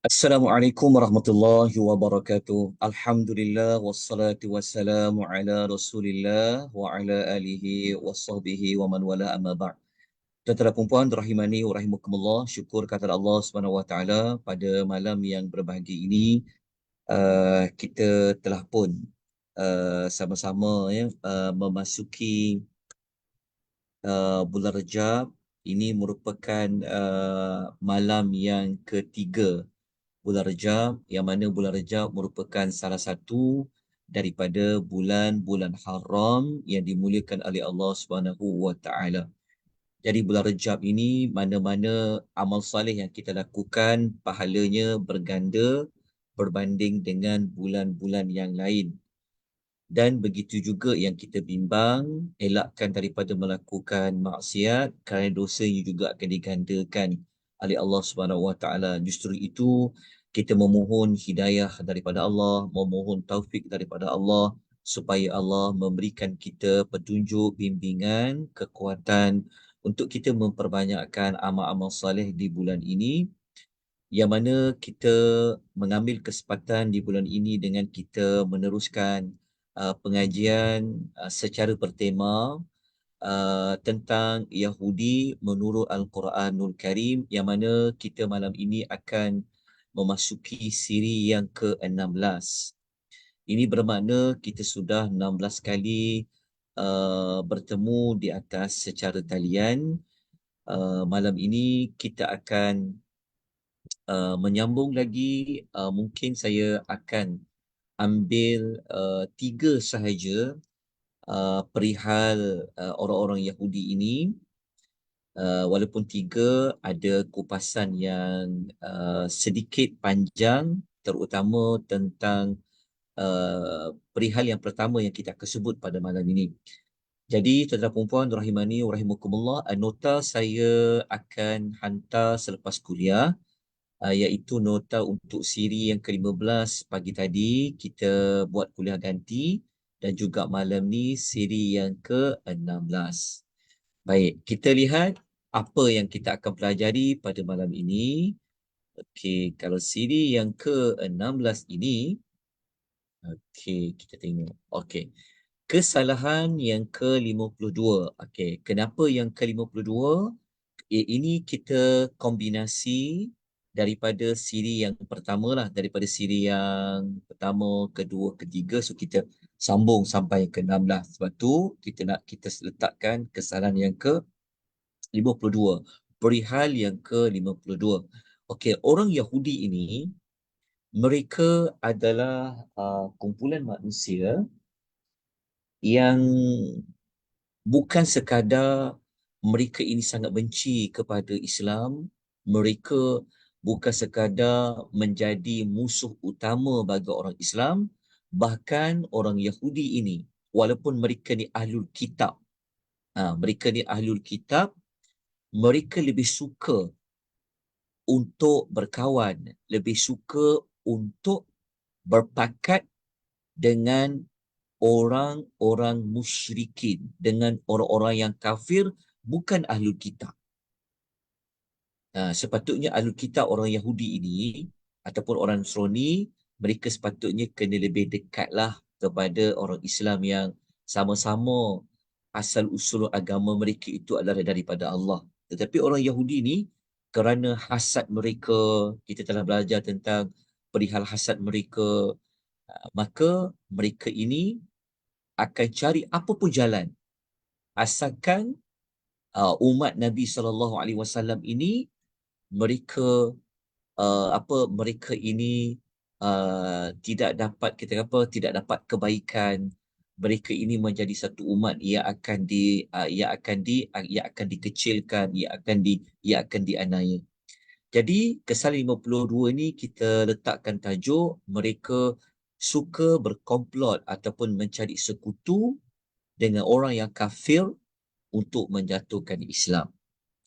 Assalamualaikum warahmatullahi wabarakatuh. Alhamdulillah wassalatu wassalamu ala Rasulillah wa ala alihi wasahbihi wa man wala amma ba'd. Tuan-tuan dan puan rahimani wa rahimakumullah, syukur kehadirat Allah Subhanahu wa taala pada malam yang berbahagia ini kita telah pun sama-sama memasuki bulan Rejab. Ini merupakan malam yang ketiga bulan Rejab, yang mana bulan Rejab merupakan salah satu daripada bulan-bulan haram yang dimuliakan oleh Allah Subhanahu wa taala. Jadi bulan Rejab ini mana-mana amal soleh yang kita lakukan pahalanya berganda berbanding dengan bulan-bulan yang lain. Dan begitu juga yang kita bimbang, elakkan daripada melakukan maksiat kerana dosanya juga akan digandakan oleh Allah Subhanahu Wa Taala. Justru itu kita memohon hidayah daripada Allah, memohon taufik daripada Allah supaya Allah memberikan kita petunjuk, bimbingan, kekuatan untuk kita memperbanyakkan amal-amal soleh di bulan ini, yang mana kita mengambil kesempatan di bulan ini dengan kita meneruskan pengajian secara bertema tentang Yahudi menurut Al-Quranul Karim, yang mana kita malam ini akan memasuki siri yang ke-16. Ini bermakna kita sudah 16 kali bertemu di atas secara talian. Malam ini kita akan menyambung lagi. Mungkin saya akan ambil tiga sahaja perihal orang-orang Yahudi ini. Walaupun tiga, ada kupasan yang sedikit panjang, terutama tentang perihal yang pertama yang kita akan sebut pada malam ini. Jadi, tuan-tuan dan puan rahimani wa rahimakumullah, nota saya akan hantar selepas kuliah, iaitu nota untuk siri yang ke-15 pagi tadi kita buat kuliah ganti, dan juga malam ni siri yang ke-16. Baik, kita lihat apa yang kita akan pelajari pada malam ini. Okey, kalau siri yang ke-16 ini, okey, kita tengok. Okey, kesalahan yang ke-52. Okey, kenapa yang ke-52? Ini kita kombinasi daripada siri yang pertama lah, daripada siri yang pertama, kedua, ketiga. So kita sambung sampai ke 16. Sebab tu kita letakkan kesalahan yang ke-52, perihal yang ke-52. Okey, orang Yahudi ini, mereka adalah kumpulan manusia yang bukan sekadar mereka ini sangat benci kepada Islam, mereka bukan sekadar menjadi musuh utama bagi orang Islam, bahkan orang Yahudi ini, walaupun mereka ni ahlul kitab, mereka ni ahlul kitab, mereka lebih suka untuk berkawan, lebih suka untuk berpakat dengan orang-orang musyrikin, dengan orang-orang yang kafir, bukan ahlul kitab. Sepatutnya ahlul kitab, orang Yahudi ini ataupun orang Nasrani, mereka sepatutnya kena lebih dekatlah kepada orang Islam yang sama-sama asal usul agama mereka itu adalah daripada Allah. Tetapi orang Yahudi ni, kerana hasad mereka, kita telah belajar tentang perihal hasad mereka, maka mereka ini akan cari apa pun jalan asalkan umat Nabi SAW ini, mereka mereka ini tidak dapat, kita apa, tidak dapat kebaikan. Mereka ini menjadi satu umat yang akan yang akan dikecilkan, yang akan dianiaya. Jadi kesalahan 52 ini kita letakkan tajuk, mereka suka berkomplot ataupun mencari sekutu dengan orang yang kafir untuk menjatuhkan Islam.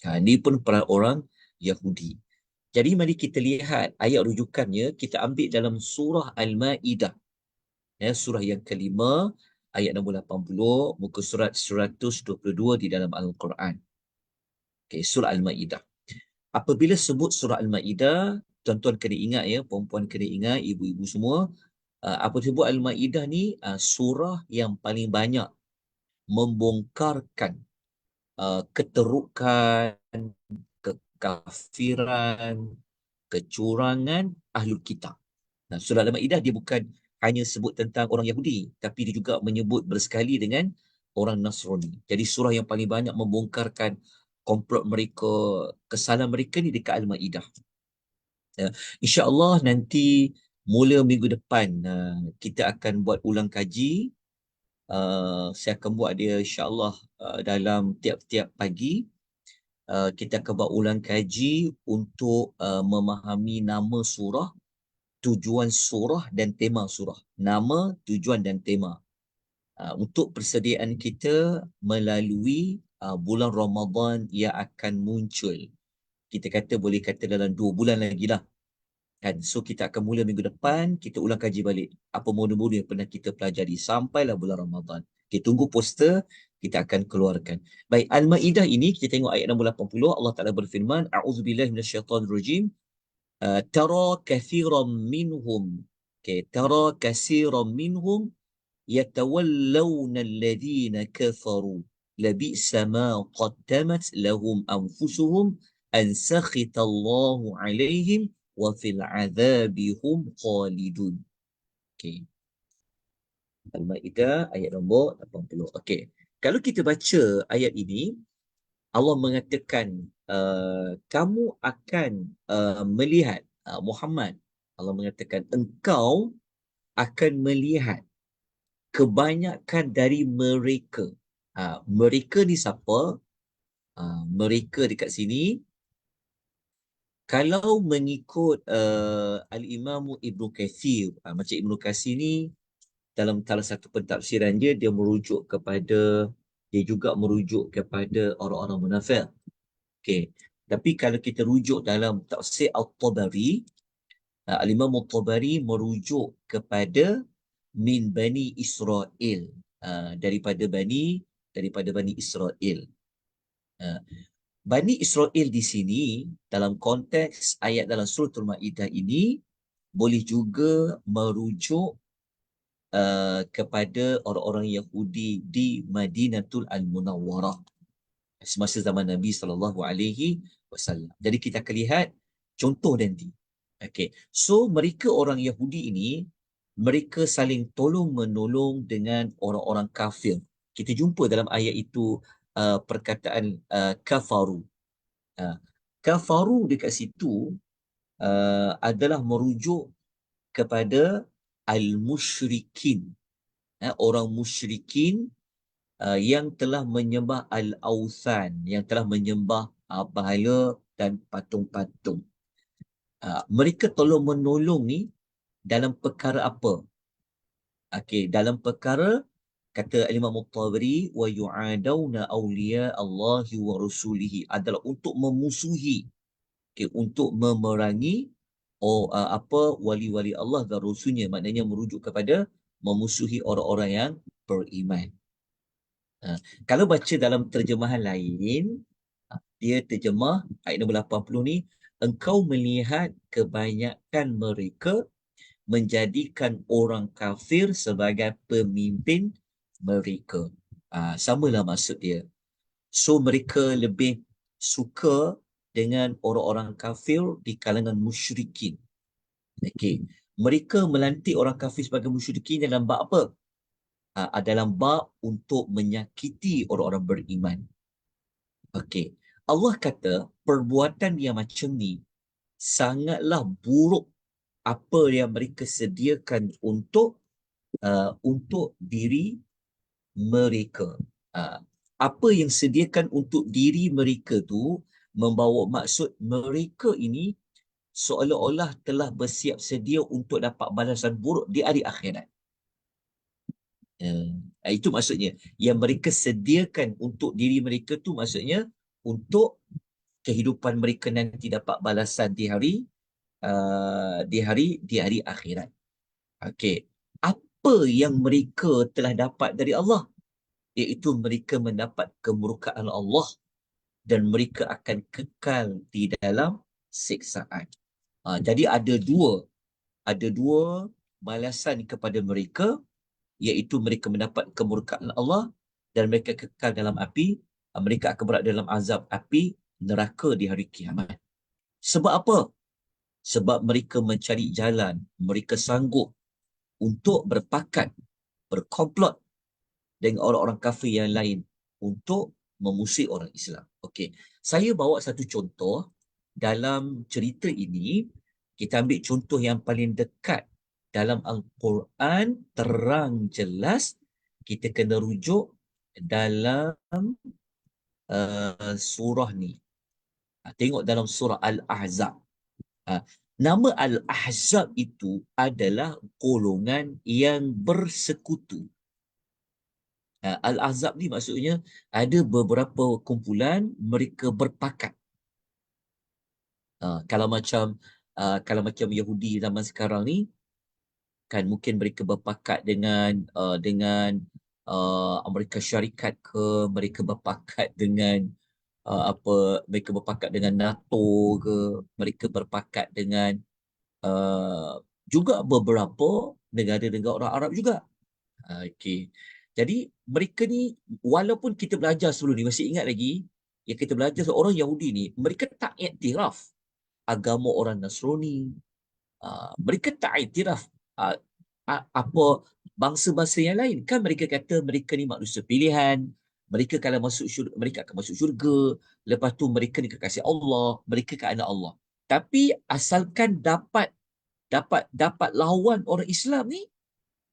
Ini pun peran orang Yahudi. Jadi mari kita lihat ayat rujukannya, kita ambil dalam surah Al-Ma'idah. Surah yang kelima, ayat nombor 80, muka surat 122 di dalam Al-Quran. Surah Al-Ma'idah. Apabila sebut surah Al-Ma'idah, tuan-tuan kena ingat ya, perempuan kena ingat, ibu-ibu semua, apa disebut Al-Maidah ni surah yang paling banyak membongkarkan keterukan, kekafiran, kecurangan Ahlul Kitab. Nah, surah Al-Maidah dia bukan hanya sebut tentang orang Yahudi, tapi dia juga menyebut bersekali dengan orang Nasrani. Jadi surah yang paling banyak membongkarkan komplot mereka, kesalahan mereka ni dekat Al-Maidah. Ya, InsyaAllah nanti mula minggu depan kita akan buat ulang kaji. Saya akan buat dia insyaAllah dalam tiap-tiap pagi. Kita akan buat ulang kaji untuk memahami nama surah, tujuan surah dan tema surah. Nama, tujuan dan tema. Untuk persediaan kita melalui bulan Ramadan yang akan muncul. Kita kata boleh kata dalam 2 bulan lagi lah. Kan? So kita akan mula minggu depan, kita ulang kaji balik apa modul-modul yang pernah kita pelajari sampailah bulan Ramadan. Kita tunggu poster, kita akan keluarkan. Baik, Al-Maidah ini kita tengok ayat nombor 80, Allah Taala berfirman, A'udzubillahi minasyaitonirrajim. Tara kathiran minhum. Okay, tara kathiran minhum yatawallawna alladhina kafaru labisa ma qaddamat lahum anfusuhum an sakhita Allahu alaihim wa fil adzabi hum khalidun. Okey. Al-Maidah ayat nombor 80. Okey. Kalau kita baca ayat ini, Allah mengatakan kamu akan melihat Muhammad. Allah mengatakan engkau akan melihat kebanyakan dari mereka. Mereka ni siapa? Mereka dekat sini kalau mengikut Al-Imam Ibn Kathir, macam Ibn Kathir ni dalam salah satu pentafsiran dia merujuk kepada, dia juga merujuk kepada orang-orang munafik. Okey. Tapi kalau kita rujuk dalam tafsir Al-Tabari, Al-Imam Al-Tabari merujuk kepada min Bani Israel, daripada Bani Israel. Bani Israel di sini dalam konteks ayat dalam surah Al-Maidah ini boleh juga merujuk kepada orang-orang Yahudi di Madinatul Al-Munawwarah semasa zaman Nabi SAW. Jadi kita akan lihat contoh nanti. Okay. So mereka orang Yahudi ini, mereka saling tolong-menolong dengan orang-orang kafir. Kita jumpa dalam ayat itu perkataan kafaru. Kafaru dekat situ adalah merujuk kepada al-musyrikin. Orang musyrikin yang telah menyembah al-awthan, yang telah menyembah bahala dan patung-patung. Mereka tolong menolong ni dalam perkara apa? Okey, dalam perkara kata Imam Al-Tabari wa yu'adawna awliya Allahi wa rasulihi, adalah untuk memusuhi, untuk memerangi wali-wali Allah dan Rasulnya, maknanya merujuk kepada memusuhi orang-orang yang beriman. Kalau baca dalam terjemahan lain, dia terjemah ayat nombor 80 ni, engkau melihat kebanyakan mereka menjadikan orang kafir sebagai pemimpin mereka. Samalah maksud dia. So mereka lebih suka dengan orang-orang kafir di kalangan musyrikin. Okey. Mereka melantik orang kafir sebagai musyrikin dalam bab apa? Dalam bab untuk menyakiti orang-orang beriman. Okey. Allah kata perbuatan yang macam ni sangatlah buruk apa yang mereka sediakan untuk diri mereka. Apa yang sediakan untuk diri mereka tu membawa maksud mereka ini seolah-olah telah bersiap sedia untuk dapat balasan buruk di hari akhirat. Itu maksudnya. Yang mereka sediakan untuk diri mereka tu maksudnya untuk kehidupan mereka nanti dapat balasan di hari akhirat. Okey. Apa yang mereka telah dapat dari Allah? Iaitu mereka mendapat kemurkaan Allah dan mereka akan kekal di dalam siksaan. Jadi ada dua balasan kepada mereka, iaitu mereka mendapat kemurkaan Allah dan mereka kekal dalam api. Mereka akan berada dalam azab api neraka di hari kiamat. Sebab apa? Sebab mereka mencari jalan, mereka sanggup untuk berpakat, berkomplot dengan orang-orang kafir yang lain untuk memusik orang Islam. Okey, saya bawa satu contoh dalam cerita ini. Kita ambil contoh yang paling dekat dalam Al-Quran, terang jelas. Kita kena rujuk dalam surah ni. Tengok dalam surah Al-Ahzab. Nama Al-Ahzab itu adalah golongan yang bersekutu. Al-Ahzab ni maksudnya ada beberapa kumpulan mereka berpakat. Kalau macam Yahudi zaman sekarang ni, kan mungkin mereka berpakat dengan Amerika Syarikat ke, mereka berpakat dengan mereka berpakat dengan NATO ke, mereka berpakat dengan juga beberapa negara-negara orang Arab juga. Okey. Jadi mereka ni, walaupun kita belajar sebelum ni, masih ingat lagi yang kita belajar orang Yahudi ni, mereka tak iktiraf agama orang Nasrani. Mereka tak iktiraf apa bangsa-bangsa yang lain. Kan mereka kata mereka ni manusia pilihan. Mereka kalau masuk syurga, mereka akan masuk syurga. Lepas tu mereka ni kekasih Allah, mereka ke anak Allah. Tapi asalkan dapat lawan orang Islam ni,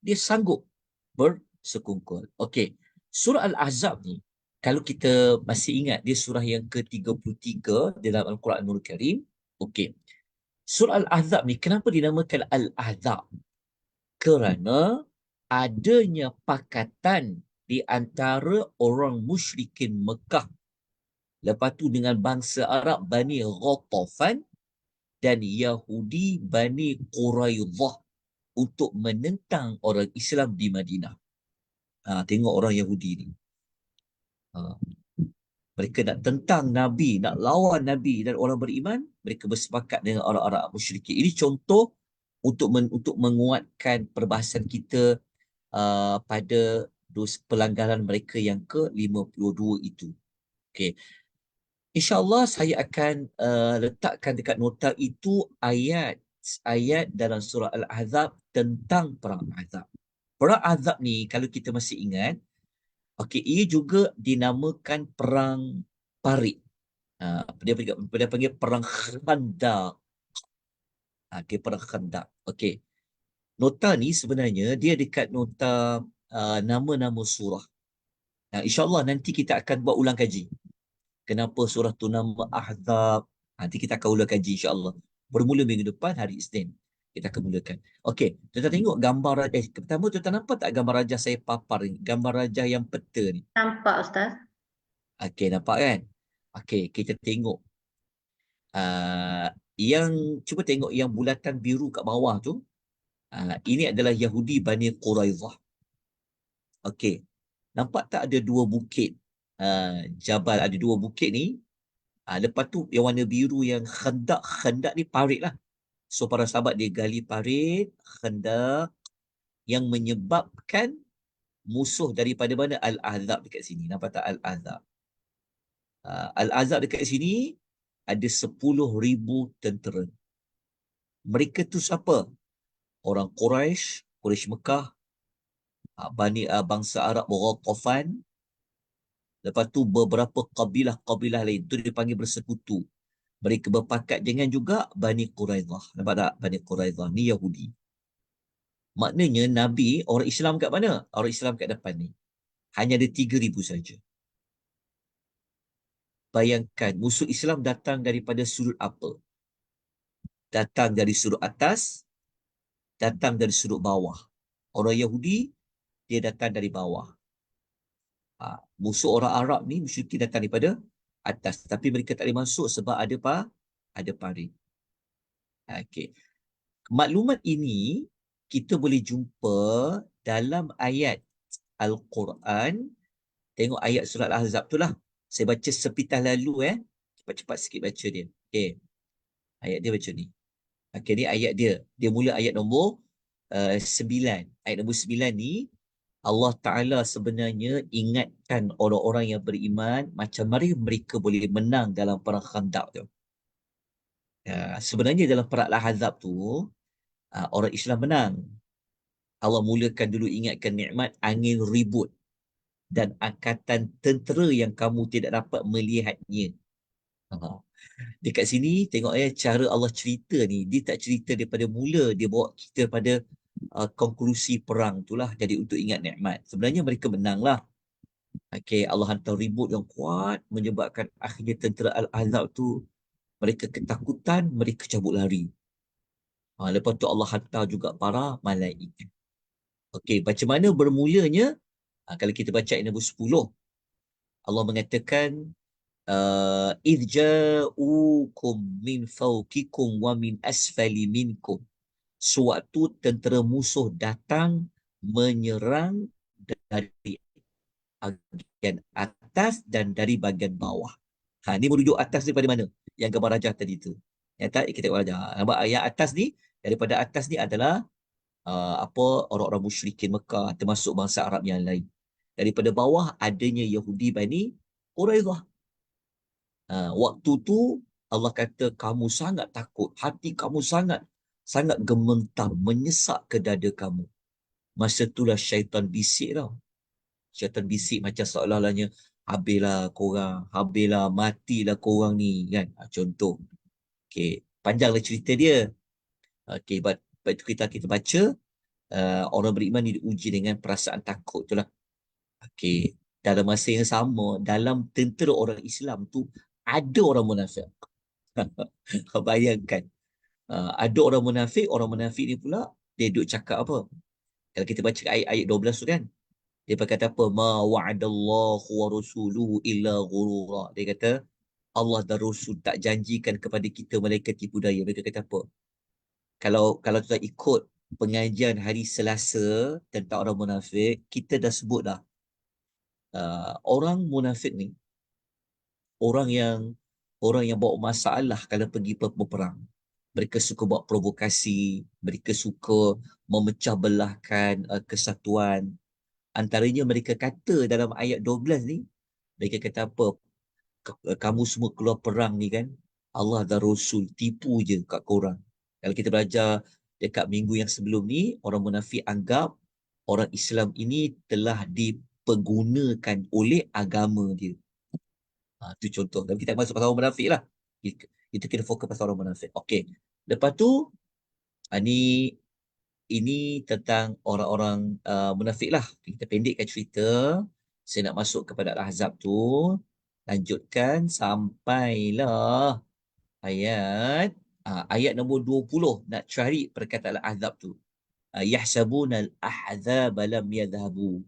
dia sanggup bersekongkol. Okey. Surah Al-Ahzab ni, kalau kita masih ingat, dia surah yang ke-33 dalam Al-Quranul Karim. Okey. Surah Al-Ahzab ni kenapa dinamakan Al-Ahzab? Kerana adanya pakatan di antara orang musyrikin Mekah, lepas tu dengan bangsa Arab Bani Ghatafan dan Yahudi Bani Quraidah untuk menentang orang Islam di Madinah. Tengok orang Yahudi ni. Mereka nak tentang Nabi, nak lawan Nabi dan orang beriman, mereka bersepakat dengan orang-orang musyrikin. Ini contoh untuk menguatkan perbahasan kita pada pelanggaran mereka yang ke-52 itu. Okey. InsyaAllah saya akan letakkan dekat nota itu ayat dalam surah Al-Ahzab tentang Perang Ahzab. Perang Ahzab ni, kalau kita masih ingat, ia juga dinamakan Perang Parit. Dia panggil Perang Khandaq. Perang Khandaq. Okey. Nota ni sebenarnya dia dekat nota nama-nama surah. InsyaAllah nanti kita akan buat ulang kaji. Kenapa surah tu nama Ahzab? Nanti kita akan ulang kaji insyaAllah. Bermula minggu depan, hari Isnin. Kita akan mulakan. Okey, tuan-tuan tengok gambar raja. Pertama tuan-tuan nampak tak gambar raja saya papar ni? Gambar raja yang peta ni. Nampak, Ustaz. Okey, nampak kan? Okey, kita tengok. Yang cuba tengok yang bulatan biru kat bawah tu. Ini adalah Yahudi Bani Quraidah. Okey. Nampak tak ada dua bukit? Jabal, ada dua bukit ni. Lepas tu yang warna biru yang khandak ni parit lah. So para sahabat dia gali parit, khandak, yang menyebabkan musuh daripada mana? Al-Ahzab dekat sini. Nampak tak Al-Ahzab? Al-Ahzab dekat sini ada 10,000 tentera. Mereka tu siapa? Orang Quraisy Mekah, bangsa Arab Ghatafan. Lepas tu beberapa kabilah-kabilah lain. Tu dipanggil bersekutu. Mereka berpakat dengan juga Bani Quraidah. Nampak tak? Bani Quraidah ni Yahudi. Maknanya Nabi, orang Islam kat mana? Orang Islam kat depan ni. Hanya ada 3,000 saja. Bayangkan, musuh Islam datang daripada sudut apa? Datang dari sudut atas, datang dari sudut bawah. Orang Yahudi, dia datang dari bawah. Musuh orang Arab ni, musyrikin datang daripada atas. Tapi mereka tak boleh masuk sebab ada parit. Okey. Maklumat ini kita boleh jumpa dalam ayat Al-Quran. Tengok ayat surat Al-Ahzab tu lah. Saya baca sepintas lalu. Cepat-cepat sikit baca dia. Okey. Ayat dia macam ni. Okay, ni ayat dia. Dia mula ayat nombor 9. Ayat nombor 9 ni, Allah Ta'ala sebenarnya ingatkan orang-orang yang beriman macam mana mereka boleh menang dalam perang Khandaq tu. Sebenarnya dalam perang Al-Ahzab tu, orang Islam menang. Allah mulakan dulu ingatkan nikmat angin ribut dan angkatan tentera yang kamu tidak dapat melihatnya. Ha. Dekat sini tengok cara Allah cerita ni, dia tak cerita daripada mula, dia bawa kita pada konklusi perang itulah, jadi untuk ingat nikmat. Sebenarnya mereka menang lah. Okay, Allah hantar ribut yang kuat menyebabkan akhirnya tentera Al-Ahzab tu mereka ketakutan, mereka cabut lari. Lepas tu Allah hantar juga para malaikat. Okey, macam mana bermulanya? Kalau kita baca ayat nombor 10, Allah mengatakan idh ja'ukum min fawqikum wa min asfali minkum. Suatu tentera musuh datang menyerang dari bahagian atas dan dari bahagian bawah. Ni merujuk atas daripada mana? Yang gambar rajah tadi tu. Yang tak kita tengok rajah. Nampak yang atas ni, daripada atas ni adalah orang-orang musyrikin Mekah termasuk bangsa Arab yang lain. Daripada bawah adanya Yahudi Bani Quraidah. Waktu tu Allah kata kamu sangat takut, hati kamu sangat sangat gemetar, menyesak ke dada kamu. Masa itulah syaitan bisik tau. Syaitan bisik macam seolah-olahnya habislah korang, habislah, matilah korang ni kan. Contoh. Okey, panjanglah cerita dia. Okey, lepas itu kita baca orang beriman ni diuji dengan perasaan takut tu lah. Okey, dalam masa yang sama dalam tentera orang Islam tu ada orang munafik. Bayangkan. Ada orang munafik ni pula dia duduk cakap apa? Kalau kita baca ayat-ayat 12 tu kan, dia kata apa? Ma wa'adallahu wa rasuluhu illa ghurura. Dia kata Allah dan Rasul tak janjikan kepada kita melainkan tipu daya. Mereka kata apa? Kalau kita ikut pengajian hari Selasa tentang orang munafik, kita dah sebut dah. Orang munafik ni orang yang bawa masalah kalau pergi berperang. Mereka suka buat provokasi, mereka suka memecah belahkan kesatuan. Antaranya mereka kata dalam ayat 12 ni, mereka kata apa? Kamu semua keluar perang ni kan, Allah dan Rasul tipu je kat korang. Kalau kita belajar dekat minggu yang sebelum ni, orang munafik anggap orang Islam ini telah dipergunakan oleh agama dia. Itu contoh. Dan kita masuk pasal orang munafik lah. Kita kena fokus pasal orang munafik. Okey. Lepas tu, ni ini tentang orang-orang munafik lah. Kita pendekkan cerita. Saya nak masuk kepada Al-Ahzab tu. Lanjutkan sampailah ayat nombor 20. Nak cari perkataan Al-Ahzab tu. Yahsabuna al-ahzaba lam yadhabu.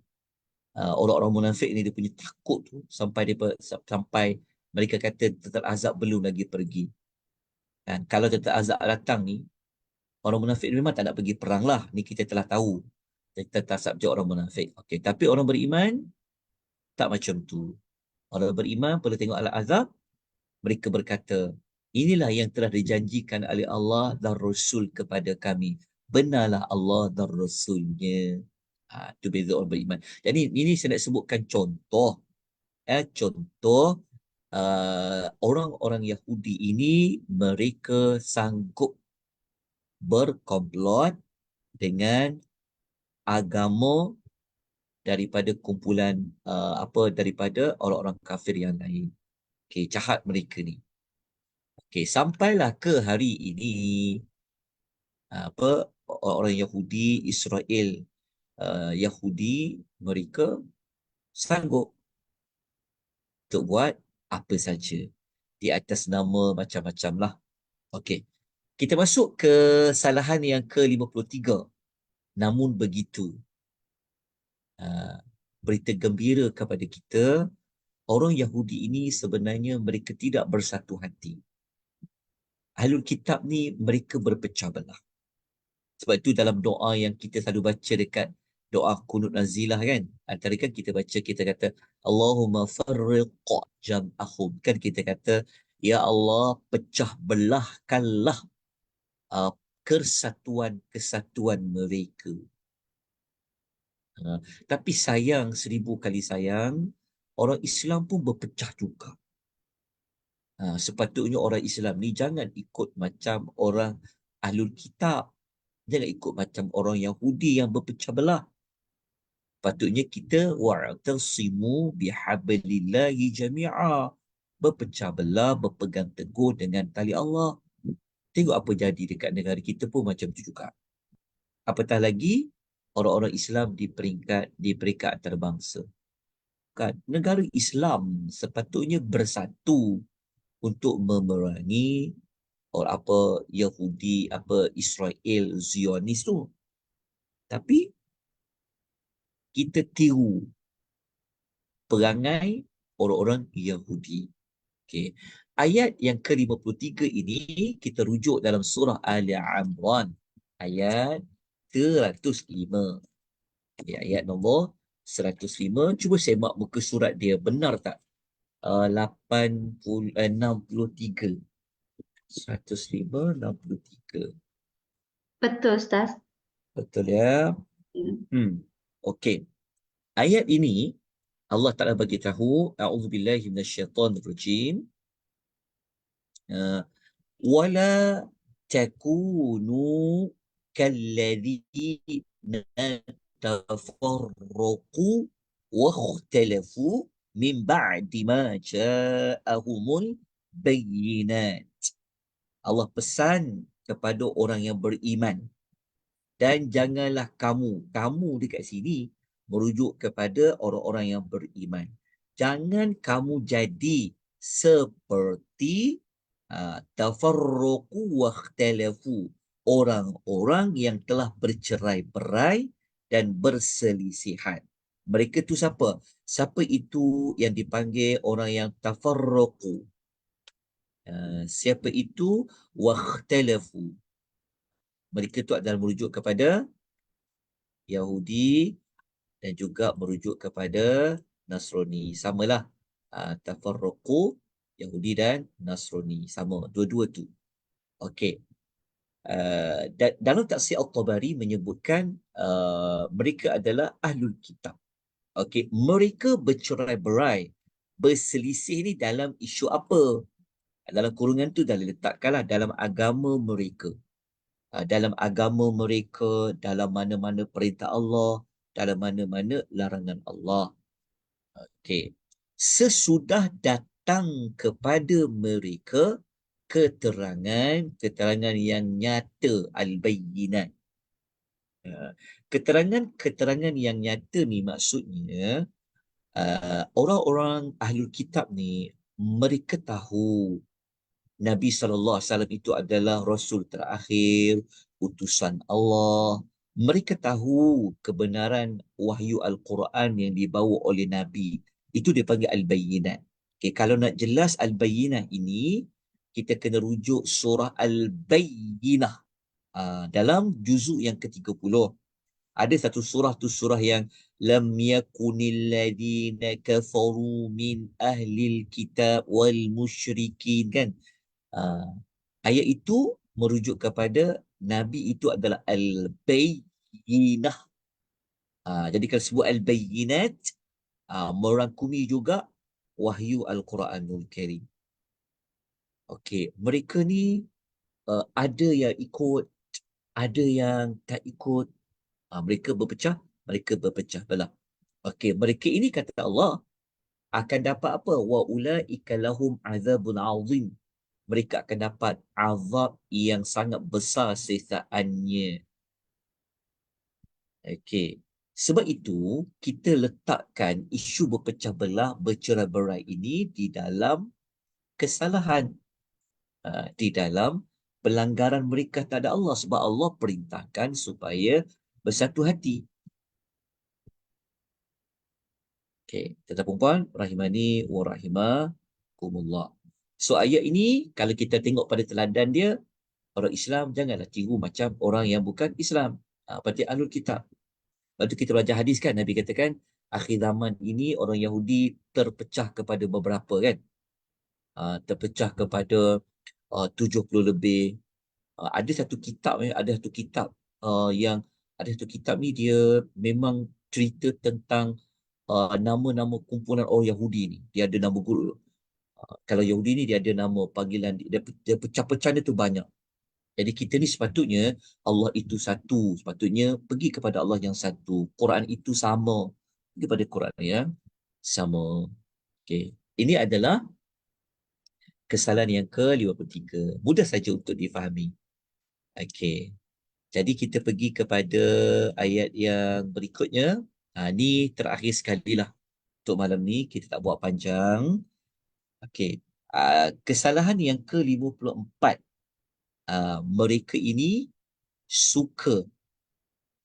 Orang-orang munafik ni dia punya takut tu sampai mereka kata tentang azab belum lagi pergi. Dan kalau tentang azab datang ni, orang munafik memang tak nak pergi perang lah. Ni kita telah tahu tentang subjek orang munafik. Okey, tapi orang beriman tak macam tu. Orang beriman perlu tengok al-azab, mereka berkata, inilah yang telah dijanjikan oleh Allah dan Rasul kepada kami. Benarlah Allah dan Rasulnya. Itu beza orang beriman. Jadi ini saya nak sebutkan contoh. Contoh orang-orang Yahudi ini mereka sanggup berkomplot dengan agama daripada kumpulan daripada orang-orang kafir yang lain. Okey, jahat mereka ni. Okey, sampailah ke hari ini orang Yahudi Israel Yahudi mereka sanggup untuk buat apa saja di atas nama macam-macam lah. Okey. Kita masuk ke kesalahan yang ke-53. Namun begitu, berita gembira kepada kita, orang Yahudi ini sebenarnya mereka tidak bersatu hati. Ahlul Kitab ni mereka berpecah belah. Sebab itu dalam doa yang kita selalu baca dekat doa kunut nazilah kan, antara kan kita baca, kita kata Allahumma farriq jam'ahum. Kan kita kata, Ya Allah, pecah belahkanlah uh, kesatuan mereka. Uh, tapi sayang, 1000 kali sayang, orang Islam pun berpecah juga. Sepatutnya orang Islam ni jangan ikut macam orang Ahlul Kitab. Jangan ikut macam orang Yahudi yang berpecah belah. Patutnya kita wa'tasimu bihablillahi jami'a. Berpecah belah, berpegang teguh dengan tali Allah. Tengok apa jadi dekat negara kita pun macam tu juga. Apatah lagi orang-orang Islam di peringkat antarabangsa. Kan? Negara Islam sepatutnya bersatu untuk memerangi orang apa Yahudi, apa Israel, Zionis tu. Tapi kita tiru perangai orang-orang Yahudi. Okey. Ayat yang ke-53 ini kita rujuk dalam surah Ali Imran ayat 105. Okay, ayat nombor 105. Cuba semak muka surat dia, benar tak? 63. 105, 63. Betul, Ustaz. Betul ya? Okey. Ayat ini Allah Ta'ala bagi tahu, a'udzubillahi minasyaitonirrajim. Wala takunu kalladzina tafarraqu wa ikhtalafu min ba'di ma ja'ahumul bayyinat. Allah pesan kepada orang yang beriman, dan janganlah kamu dekat sini merujuk kepada orang-orang yang beriman. Jangan kamu jadi seperti tafarruqu wa ikhtalafu, orang-orang yang telah bercerai-berai dan berselisihan. Mereka tu siapa? Siapa itu yang dipanggil orang yang tafarruqu? Siapa itu? Wa ikhtalafu. Mereka tu adalah merujuk kepada Yahudi dan juga merujuk kepada Nasrani. Samalah. Tafarruqu, Yahudi dan Nasrani. Sama. Dua-dua tu. Okey. Dalam tafsir At-Tabari menyebutkan mereka adalah Ahlul Kitab. Okey. Mereka bercerai-berai, berselisih ni dalam isu apa? Dalam kurungan tu dah letakkanlah dalam agama mereka. Dalam agama mereka, dalam mana-mana perintah Allah, dalam mana-mana larangan Allah. Okey. Sesudah datang kepada mereka keterangan yang nyata, al-bayyinat. Keterangan yang nyata ni maksudnya orang-orang Ahlul Kitab ni mereka tahu Nabi SAW itu adalah Rasul terakhir, utusan Allah. Mereka tahu kebenaran wahyu Al-Quran yang dibawa oleh Nabi. Itu dipanggil Al-Bayyinat. Okay, kalau nak jelas Al-Bayyinah ini, kita kena rujuk surah Al-Bayyinah. Dalam juzuk yang ke-30. Ada satu surah tu surah yang lam yakunil ladina kafaru min ahlil kitab wal musyrikin, kan? Ayat itu merujuk kepada Nabi itu adalah Al-Bayyinah. Jadi kalau sebut Al-Bayyinat, merangkumi juga wahyu Al-Quranul Karim. Okey, mereka ni ada yang ikut, ada yang tak ikut. Mereka berpecah belah. Okey, mereka ini kata Allah akan dapat apa? Wa ulaika lahum azabun azim. Mereka akan dapat azab yang sangat besar sisaannya. Okey. Sebab itu, kita letakkan isu berpecah belah, bercerai-berai ini di dalam kesalahan. Di dalam pelanggaran mereka terhadap Allah. Sebab Allah perintahkan supaya bersatu hati. Okey. Tuan-tuan perempuan, rahimani wa rahimakumullah. So ayat ini, kalau kita tengok pada teladan dia, orang Islam janganlah tiru macam orang yang bukan Islam. Seperti Ahlul Kitab. Lepas tu kita belajar hadis kan, Nabi katakan, akhir zaman ini orang Yahudi terpecah kepada beberapa kan. Terpecah kepada 70 lebih. Ada satu kitab yang ada satu kitab ni dia memang cerita tentang nama-nama kumpulan orang Yahudi ni. Dia ada nama guru. Kalau Yahudi ni dia ada nama panggilan dia pecah-pecah dia tu banyak. Jadi kita ni sepatutnya Allah itu satu. Sepatutnya pergi kepada Allah yang satu. Quran itu sama. Pergi kepada Quran yang sama. Okey. Ini adalah kesalahan yang ke-53. Mudah saja untuk difahami. Okey. Jadi kita pergi kepada ayat yang berikutnya. Ni terakhir sekali lah untuk malam ni. Kita tak buat panjang. Okey. Kesalahan yang ke-54. Mereka ini suka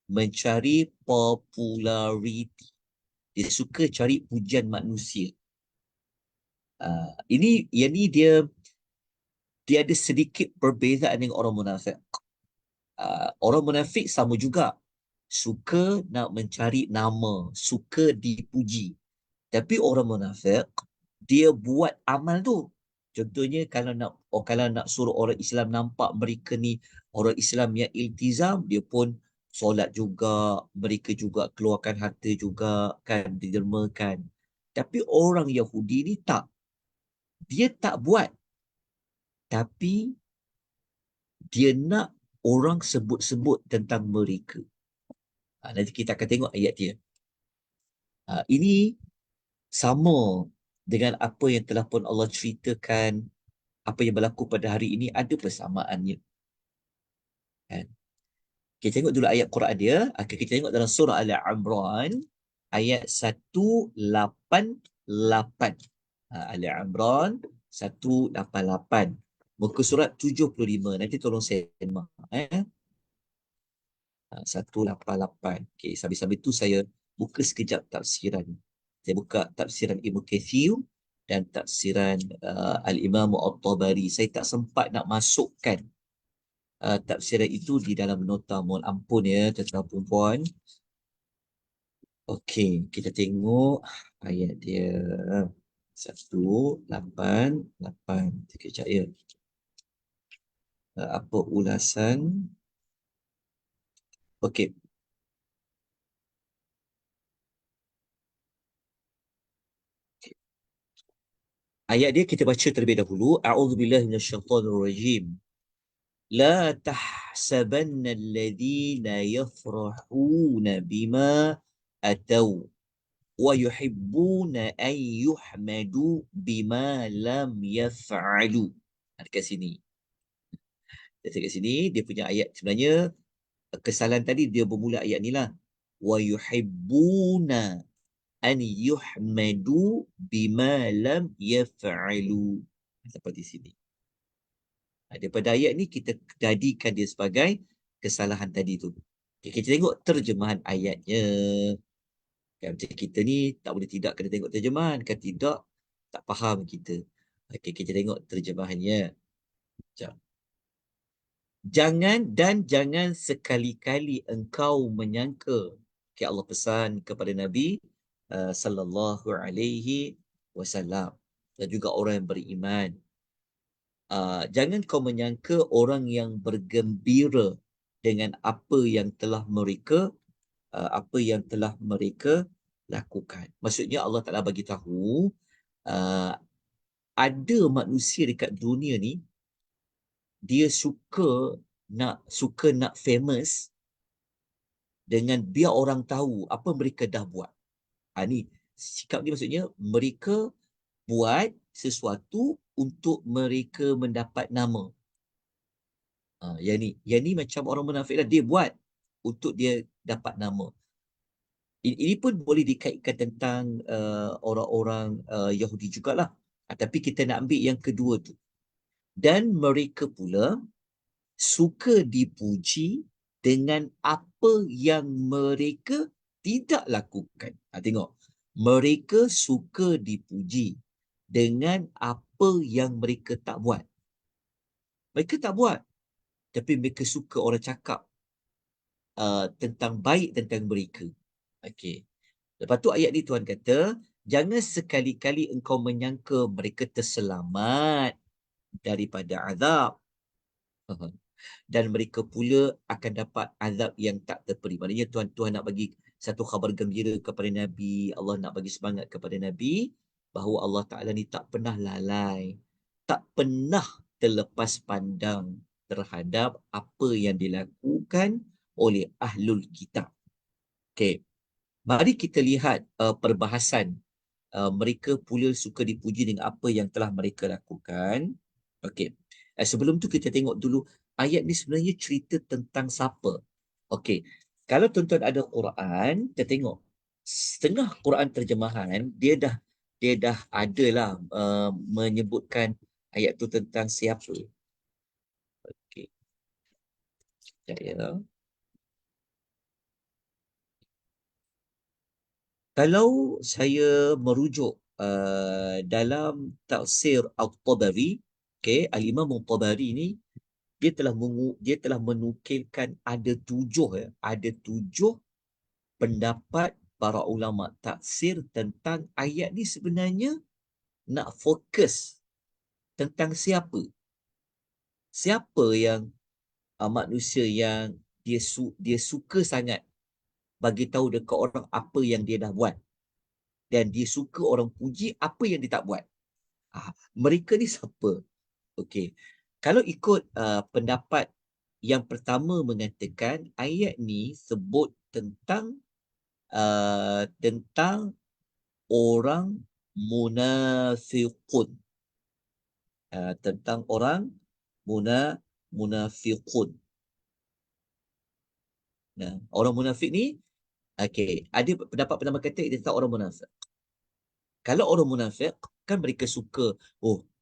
mencari populariti. Dia suka cari pujian manusia. Yang ni dia ada sedikit perbezaan dengan orang munafik. Orang munafik sama juga. Suka nak mencari nama, suka dipuji. Tapi orang munafik, dia buat amal tu. Contohnya kalau nak suruh orang Islam nampak mereka ni orang Islam yang iltizam, dia pun solat juga, mereka juga keluarkan harta juga, kan, didermakan. Tapi orang Yahudi ni tak. Dia tak buat. Tapi dia nak orang sebut-sebut tentang mereka. Nanti kita akan tengok ayat dia. Ini sama dengan apa yang telah pun Allah ceritakan, apa yang berlaku pada hari ini ada persamaannya. Kan? Kita tengok dulu ayat Quran dia. Kita tengok dalam surah Al-Imran ayat 188. Al-Imran 188. Muka surat 75. Nanti tolong semak. 188. Okey, sambil-sambil tu saya buka sekejap tafsiran. Saya buka tafsiran Ibnu Katsir dan tafsiran Al-Imam At-Tabari. Saya tak sempat nak masukkan tafsiran itu di dalam nota. Mohon ampun ya, tuan-tuan dan puan. Okey, kita tengok ayat dia. 188. Sekejap ya. Apa ulasan? Okey. Ayat dia kita baca terlebih dahulu. A'udzubillahi minasyaitonirrajim. La tahsabanna alladhina yafrahuna bima ataw wa yuhibbuna an yuhmadu bima lam yaf'alu. Dekat sini. Dekat sini dia punya ayat sebenarnya kesalahan tadi dia bermula ayat ni lah. Wa yuhibbuna an yuhmadu bima lam yaf'alu. Sampai di sini. Daripada ayat ni kita jadikan dia sebagai kesalahan tadi tu. Okay, kita tengok terjemahan ayatnya. Kan, macam kita ni tak boleh tidak kena tengok terjemahan. Kan tidak, tak faham kita. Okay, kita tengok terjemahannya. Sekejap. Jangan sekali-kali engkau menyangka. Okay, Allah pesan kepada Nabi sallallahu alaihi wasallam dan juga orang yang beriman. Jangan kau menyangka orang yang bergembira dengan apa yang telah mereka lakukan. Maksudnya Allah Taala bagi tahu ada manusia dekat dunia ni dia suka nak famous dengan biar orang tahu apa mereka dah buat. Ni sikap ni maksudnya mereka buat sesuatu untuk mereka mendapat nama. Yang ni macam orang munafik lah. Dia buat untuk dia dapat nama. Ini pun boleh dikaitkan tentang orang-orang Yahudi jugalah. Tapi kita nak ambil yang kedua tu. Dan mereka pula suka dipuji dengan apa yang mereka tidak lakukan. Tengok. Mereka suka dipuji dengan apa yang mereka tak buat. Mereka tak buat. Tapi mereka suka orang cakap tentang baik tentang mereka. Okey. Lepas tu ayat ni Tuhan kata, jangan sekali-kali engkau menyangka mereka terselamat daripada azab. dan mereka pula akan dapat azab yang tak terperi. Maknanya Tuhan nak bagi satu khabar gembira kepada Nabi, Allah nak bagi semangat kepada Nabi bahawa Allah Ta'ala ni tak pernah lalai, tak pernah terlepas pandang terhadap apa yang dilakukan oleh ahlul kitab. Okey, mari kita lihat perbahasan mereka pula suka dipuji dengan apa yang telah mereka lakukan. Okey. Sebelum tu kita tengok dulu ayat ni sebenarnya cerita tentang siapa. Okey. Kalau tuan-tuan ada Quran, kita tengok setengah Quran terjemahan dia dah adalah menyebutkan ayat tu tentang siapa. Okey. Sekejap ya. Kalau saya merujuk dalam tafsir Al-Tabari, okay, Al-Imam Al-Tabari ni dia telah menukilkan ada tujuh pendapat para ulama tafsir tentang ayat ni sebenarnya nak fokus tentang siapa. Siapa yang manusia yang dia suka sangat bagi tahu dekat orang apa yang dia dah buat dan dia suka orang puji apa yang dia tak buat. Mereka ni siapa? Okey. Kalau ikut pendapat yang pertama mengatakan ayat ni sebut tentang orang munafiqun. Tentang orang munafiqun. Nah, orang munafik ni ada pendapat kata dia tentang orang munafik. Kalau orang munafik, kan mereka suka,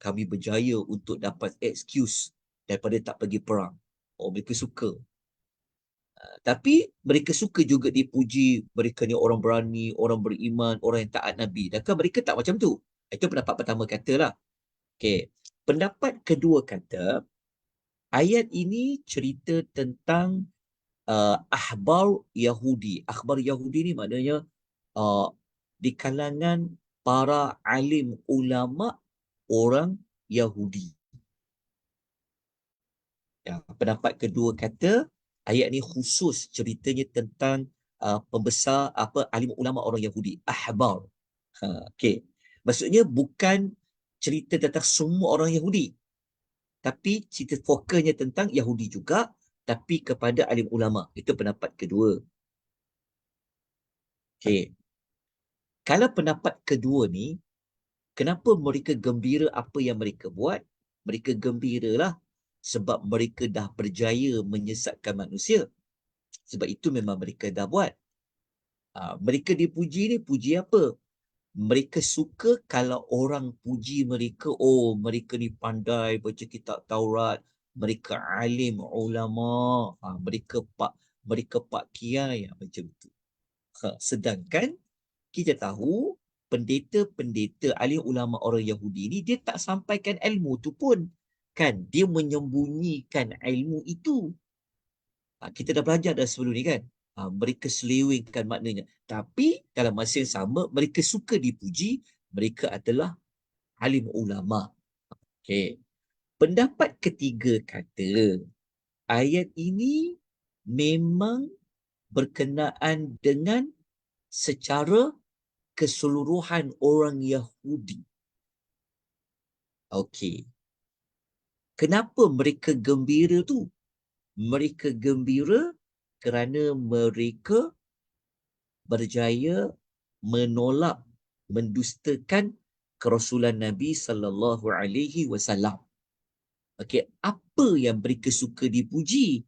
kami berjaya untuk dapat excuse daripada tak pergi perang. Mereka suka. Tapi mereka suka juga dipuji, mereka ni orang berani, orang beriman, orang yang taat Nabi. Dan kan mereka tak macam tu. Itu pendapat pertama katalah. Okay. Pendapat kedua kata, ayat ini cerita tentang akhbar Yahudi. Akhbar Yahudi ni maknanya di kalangan para alim ulama orang Yahudi. Pendapat kedua kata ayat ni khusus ceritanya tentang pembesar alim ulama orang Yahudi, ahbar. Okey. Maksudnya bukan cerita tentang semua orang Yahudi, tapi cerita fokusnya tentang Yahudi juga, tapi kepada alim ulama. Itu pendapat kedua. Okey. Kalau pendapat kedua ni, kenapa mereka gembira apa yang mereka buat? Mereka gembiralah sebab mereka dah berjaya menyesatkan manusia. Sebab itu memang mereka dah buat. Mereka dipuji ni, puji apa? Mereka suka kalau orang puji mereka, mereka ni pandai baca kitab Taurat, mereka alim ulama, mereka pak kiai, macam tu. Sedangkan kita tahu pendeta-pendeta alim ulama orang Yahudi ni dia tak sampaikan ilmu tu pun. Kan dia menyembunyikan ilmu itu. Kita dah belajar dah sebelum ni kan. Mereka selewengkan maknanya. Tapi dalam masa yang sama mereka suka dipuji, mereka adalah alim ulama. Okey. Pendapat ketiga kata ayat ini memang berkenaan dengan secara keseluruhan orang Yahudi. Okey. Kenapa mereka gembira tu? Mereka gembira kerana mereka berjaya menolak, mendustakan kerasulan Nabi sallallahu alaihi wasallam. Okey, apa yang mereka suka dipuji?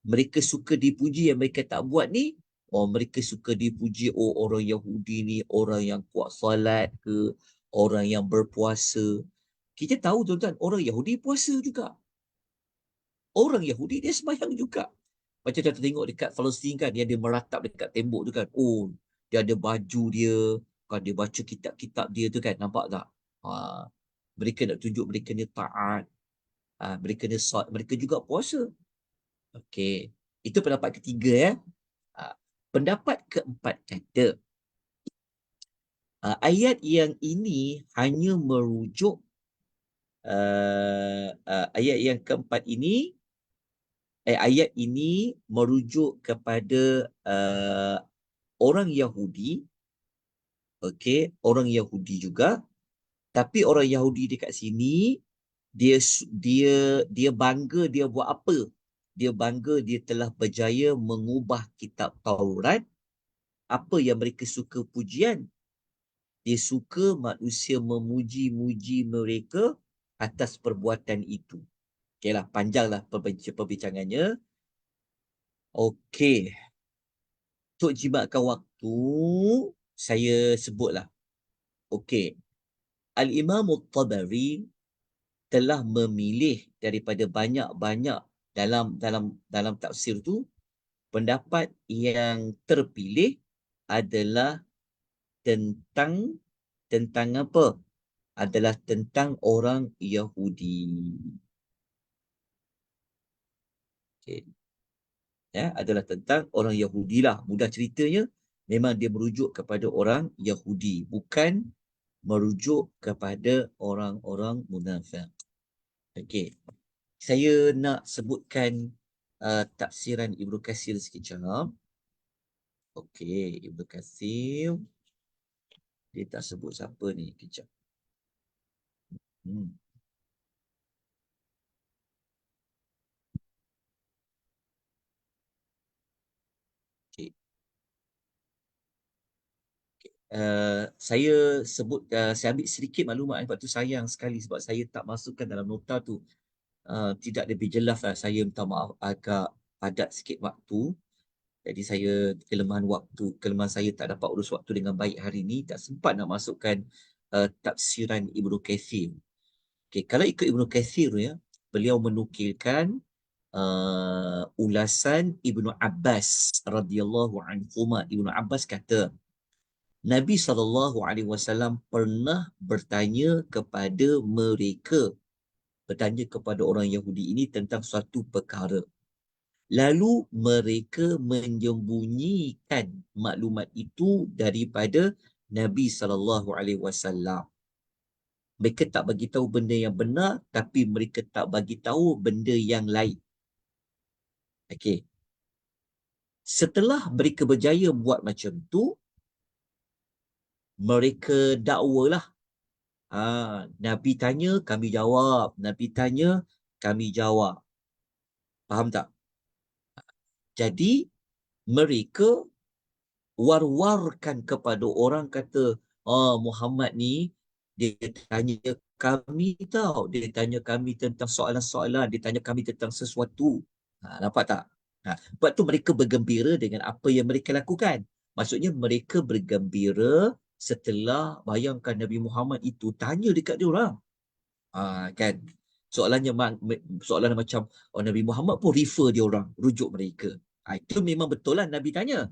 Mereka suka dipuji yang mereka tak buat ni. Mereka suka dipuji, orang Yahudi ni orang yang kuat salat ke, orang yang berpuasa. Kita tahu tuan-tuan, orang Yahudi puasa juga. Orang Yahudi dia sembahyang juga. Macam kita tengok dekat Palestin kan, dia meratap dekat tembok tu kan. Dia ada baju dia, kan dia baca kitab-kitab dia tu kan, nampak tak? Mereka nak tunjuk mereka ni taat. Mereka ni salat, mereka juga puasa. Okey. Itu pendapat ketiga ya. Pendapat keempat kata ayat yang ini hanya merujuk ayat yang keempat ini ayat ini merujuk kepada orang Yahudi, okey, orang Yahudi juga, tapi orang Yahudi dekat sini dia bangga dia buat apa? Dia bangga dia telah berjaya mengubah kitab Taurat. Apa yang mereka suka pujian? Dia suka manusia memuji-muji mereka atas perbuatan itu. Okeylah, panjanglah perbincangannya. Okey, untuk jimatkan waktu, saya sebutlah. Okey, Al-Imam At-Tabari telah memilih daripada banyak-banyak dalam tafsir tu, pendapat yang terpilih adalah tentang tentang apa? Adalah tentang orang Yahudi. Okay. Ya, adalah tentang orang Yahudi lah. Mudah ceritanya, memang dia merujuk kepada orang Yahudi, bukan merujuk kepada orang-orang munafik. Okey. Saya nak sebutkan tafsiran Ibnu Katsir sekejap. Okey, Ibnu Katsir. Dia tak sebut siapa ni, kejap. Hmm. Okey. Saya sebut, saya ambil sedikit maklumat sebab tu sayang sekali sebab saya tak masukkan dalam nota tu. Tidak lebih jelas lah. Saya minta maaf, agak padat sikit waktu. Jadi saya kelemahan saya tak dapat urus waktu dengan baik hari ini, tak sempat nak masukkan tafsiran Ibnu Katsir. Okay, kalau ikut Ibnu Katsir ya, beliau menukilkan ulasan Ibnu Abbas radhiyallahu anhuma. Ibnu Abbas kata, Nabi SAW pernah bertanya kepada orang Yahudi ini tentang suatu perkara. Lalu mereka menyembunyikan maklumat itu daripada Nabi SAW. Mereka tak bagi tahu benda yang benar, tapi mereka tak bagi tahu benda yang lain. Okey. Setelah mereka berjaya buat macam tu, mereka dakwalah. Nabi tanya, kami jawab. Nabi tanya, kami jawab. Faham tak? Jadi, mereka war-warkan kepada orang, kata, Muhammad ni, dia tanya kami tau. Dia tanya kami tentang soalan-soalan. Dia tanya kami tentang sesuatu. Nampak tak? Sebab tu mereka bergembira dengan apa yang mereka lakukan. Maksudnya mereka bergembira setelah bayangkan Nabi Muhammad itu tanya dekat dia orang. Kan? Soalannya soalan macam Nabi Muhammad pun refer dia orang, rujuk mereka. Itu memang betul lah Nabi tanya.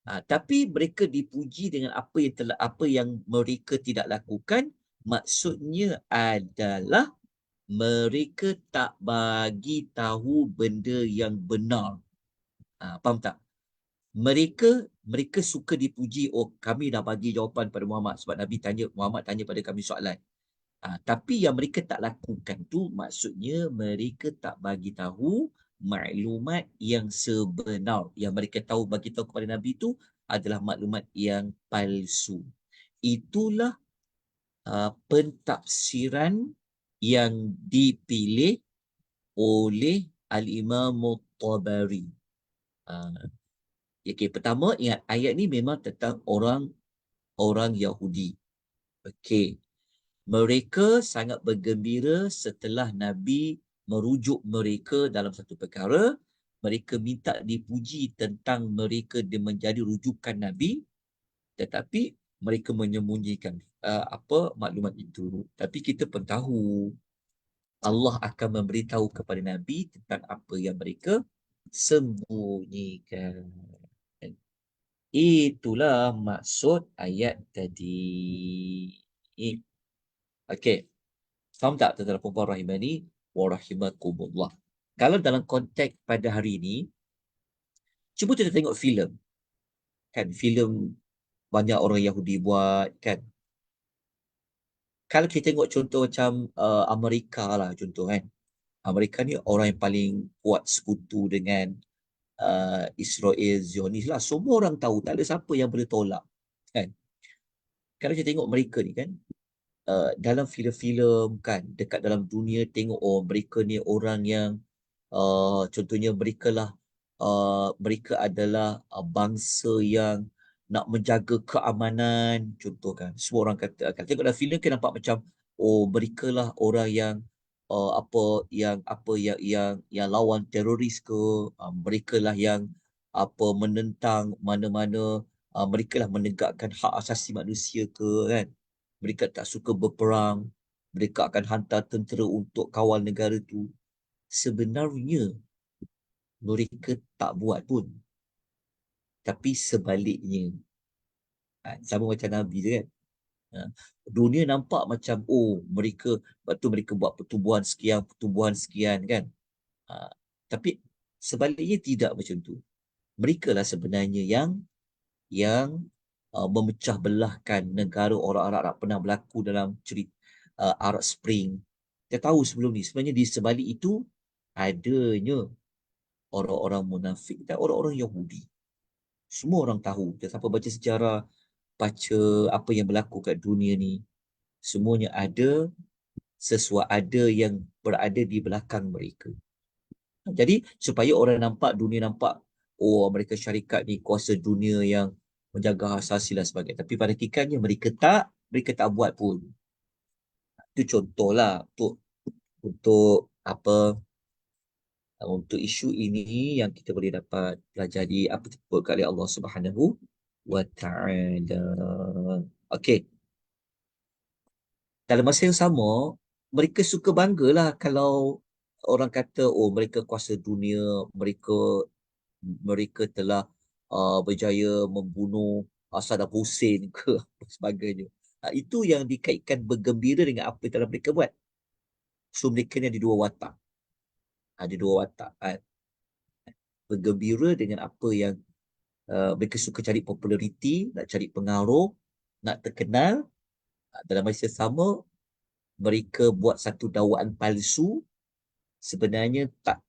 Tapi mereka dipuji dengan apa yang mereka tidak lakukan. Maksudnya adalah mereka tak bagi tahu benda yang benar. Faham tak? Mereka suka dipuji. Kami dah bagi jawapan pada Muhammad sebab Muhammad tanya pada kami soalan. Tapi yang mereka tak lakukan tu maksudnya mereka tak bagi tahu maklumat yang sebenar. Yang mereka tahu bagi tahu kepada Nabi tu adalah maklumat yang palsu. Itulah pentafsiran yang dipilih oleh Al-Imam At-Tabari. Okay, pertama, ingat ayat ni memang tentang orang Yahudi. Okey. Mereka sangat bergembira setelah Nabi merujuk mereka dalam satu perkara. Mereka minta dipuji tentang mereka dia menjadi rujukan Nabi, tetapi mereka menyembunyikan maklumat itu. Tapi kita pun tahu Allah akan memberitahu kepada Nabi tentang apa yang mereka sembunyikan. Itulah maksud ayat tadi. Okey. Faham tak tuan-tuan dan puan-puan rahimani wa rahimakumullah? Kalau dalam konteks pada hari ini, cuba kita tengok filem. Kan filem banyak orang Yahudi buat kan. Kalau kita tengok contoh macam Amerika lah contoh kan. Mereka ni orang yang paling kuat sekutu dengan Israel, Zionis lah. Semua orang tahu, tak ada siapa yang boleh tolak. Kan? Kalau kita tengok mereka ni kan, dalam filem-filem kan, dekat dalam dunia tengok, oh mereka ni orang yang contohnya mereka adalah bangsa yang nak menjaga keamanan, contoh kan. Semua orang kata, kalau tengok dalam filem kan nampak macam, oh mereka lah orang yang apa yang lawan teroris ke, mereka lah yang menentang mana-mana, mereka lah menegakkan hak asasi manusia ke kan. Mereka tak suka berperang, mereka akan hantar tentera untuk kawal negara tu. Sebenarnya mereka tak buat pun. Tapi sebaliknya, sama macam Nabi tu kan. Ha, dunia nampak macam, oh mereka, lepas tu mereka buat pertubuhan sekian kan. Ha, tapi sebaliknya tidak macam tu. Mereka lah sebenarnya yang memecah belahkan negara orang Arab. Pernah berlaku dalam cerita Arab Spring. Kita tahu sebelum ni, sebenarnya di sebalik itu adanya orang-orang munafik dan orang-orang Yahudi. Semua orang tahu. Dan siapa baca sejarah, baca apa yang berlaku kat dunia ni, semuanya ada yang berada di belakang mereka. Jadi supaya orang nampak, dunia nampak, oh mereka syarikat ni kuasa dunia yang menjaga hak asasi dan sebagainya. Tapi pada hakikatnya mereka tak buat pun. Itu contohlah untuk apa untuk isu ini yang kita boleh dapat pelajari apa disebut oleh Allah Subhanahu wa Ta'ala. Okey, dalam masa yang sama, mereka suka banggalah kalau orang kata, oh mereka kuasa dunia, mereka mereka telah berjaya membunuh Saddam Hussein ke apa sebagainya. Itu yang dikaitkan bergembira dengan apa yang telah mereka buat. So mereka ni ada dua watak. Ada dua watak. Bergembira dengan apa yang mereka suka cari populariti, nak cari pengaruh, nak terkenal. Dalam masa sama, mereka buat satu dakwaan palsu, sebenarnya tak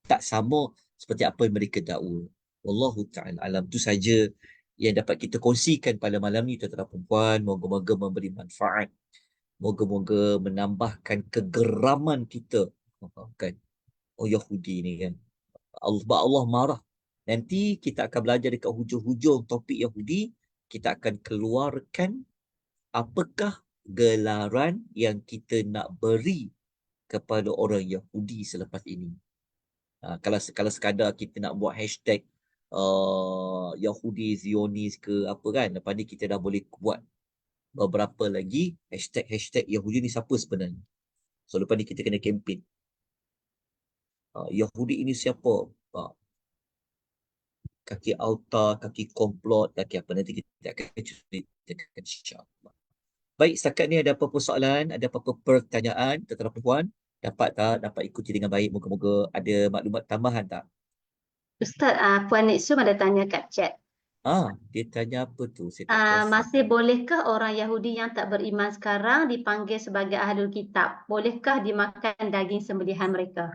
tak sama seperti apa yang mereka dakwa. Wallahu ta'ala alam. Itu saja yang dapat kita kongsikan pada malam ni, tuan-tuan dan puan. Moga-moga memberi manfaat. Moga-moga menambahkan kegeraman kita. Kan? Oh Yahudi ni kan. Allah marah. Nanti kita akan belajar dekat hujung-hujung topik Yahudi. Kita akan keluarkan apakah gelaran yang kita nak beri kepada orang Yahudi selepas ini. Kalau sekadar kita nak buat hashtag Yahudi Zionis ke apa kan, lepas ni kita dah boleh buat beberapa lagi hashtag Yahudi ni siapa sebenarnya. So lepas ni kita kena kempen. Yahudi ini siapa? Kaki auta, kaki komplot, kaki apa, nanti kita akan ceritakan insyaAllah. Baik, setakat ni ada apa-apa soalan, ada apa-apa pertanyaan, tuan-tuan dan puan, dapat ikuti dengan baik. Moga-moga ada maklumat tambahan tak? Ustaz, Puan Nitsum ada tanya kat chat. Dia tanya apa tu? Saya tak perasan. Masih bolehkah orang Yahudi yang tak beriman sekarang dipanggil sebagai ahlul kitab? Bolehkah dimakan daging sembelihan mereka?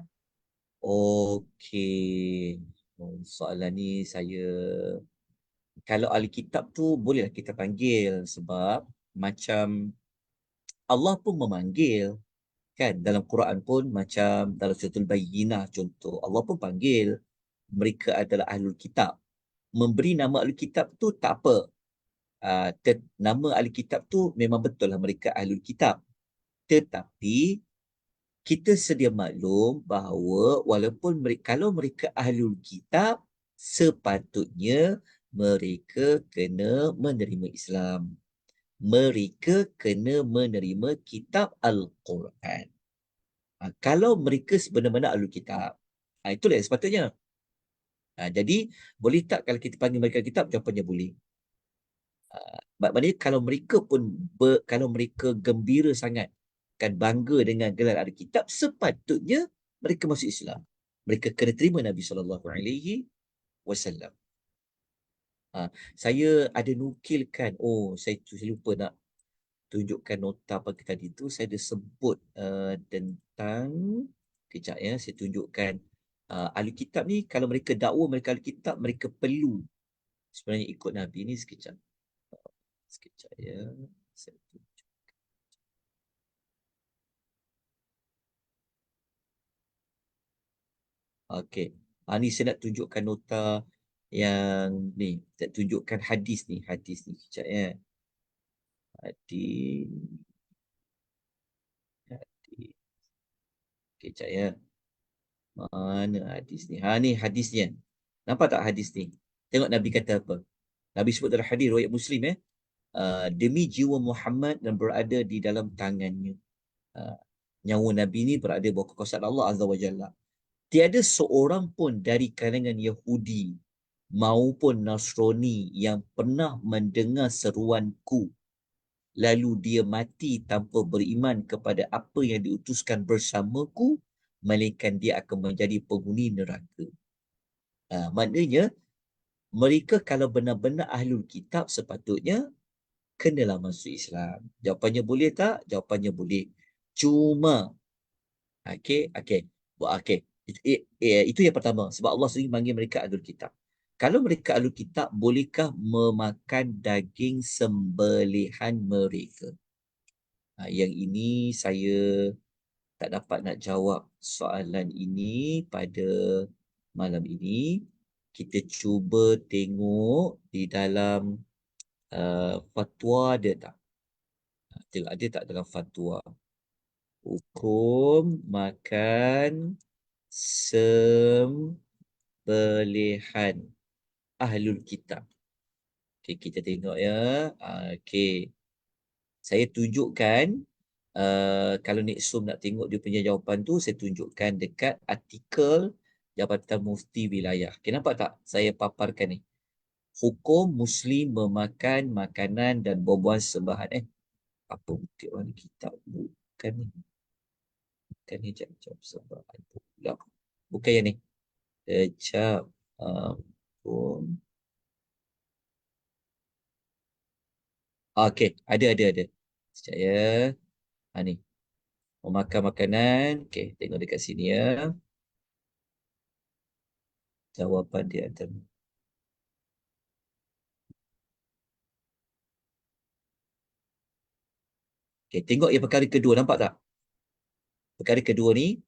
Okey. Soalan ni kalau ahli kitab tu bolehlah kita panggil, sebab macam Allah pun memanggil kan, dalam Quran pun, macam dalam suratul Bayyinah contoh, Allah pun panggil mereka adalah ahlul kitab. Memberi nama ahlul kitab tu tak apa. Nama ahli kitab tu memang betul lah mereka ahlul kitab. Tetapi kita sedia maklum bahawa walaupun kalau mereka ahlul kitab, sepatutnya mereka kena menerima Islam. Mereka kena menerima kitab Al-Quran. Kalau mereka sebenar-benar ahlul kitab, itulah yang sepatutnya. Jadi boleh tak kalau kita panggil mereka kitab? Jawapannya boleh. Maknanya kalau mereka gembira sangat, kan bangga dengan gelar ahli kitab, sepatutnya mereka masuk Islam. Mereka kena terima Nabi SAW. Saya ada nukilkan, saya lupa nak tunjukkan nota pagi tadi tu. Saya ada sebut tentang Kejap ya, saya tunjukkan. Ahli kitab ni, kalau mereka dakwa mereka ahli kitab, mereka perlu sebenarnya ikut Nabi ni. Sekejap. Sekejap ya. Saya tunjuk. Okey. Ni saya nak tunjukkan nota yang ni. Saya tunjukkan hadis ni. Hadis ni. Sekejap ya. Hadis. Hadis. Sekejap ya. Mana hadis ni? Ni hadisnya. Nampak tak hadis ni? Tengok Nabi kata apa. Nabi sebut dalam hadis riwayat Muslim ya. Demi jiwa Muhammad dan berada di dalam tangannya. Nyawa Nabi ni berada bawah kekuasaan Allah Azza wa Jalla. Tiada seorang pun dari kalangan Yahudi maupun Nasrani yang pernah mendengar seruanku lalu dia mati tanpa beriman kepada apa yang diutuskan bersamaku, melainkan dia akan menjadi penghuni neraka. Maknanya, mereka kalau benar-benar ahlul kitab sepatutnya kenalah masuk Islam. Jawapannya boleh tak? Jawapannya boleh. Cuma, okey. Itu yang pertama. Sebab Allah sendiri panggil mereka ahlul kitab. Kalau mereka ahlul kitab, bolehkah memakan daging sembelihan mereka? Yang ini saya tak dapat nak jawab soalan ini pada malam ini. Kita cuba tengok di dalam fatwa ada tak? Tengok ada tak dalam fatwa. Hukum makan sembelihan ahlul kitab. Okay, kita tengok ya. Okay. Saya tunjukkan, kalau Nik Sum nak tengok dia punya jawapan tu, saya tunjukkan dekat artikel Jabatan Mufti Wilayah. Okay, nampak tak? Saya paparkan ni. Hukum Muslim memakan makanan dan buah-buahan sembahan. Apa bukti orang ni kitab? Bukan ni. Bukan ni, jap sembahan pula. Bukan yang ni. Sekejap. Hukum. Okey, ada. Sekejap ya. Ni. Memakan makanan. Okey, tengok dekat sini ya. Jawapan dia ada. Okey, tengok yang perkara kedua, nampak tak? Perkara kedua ni,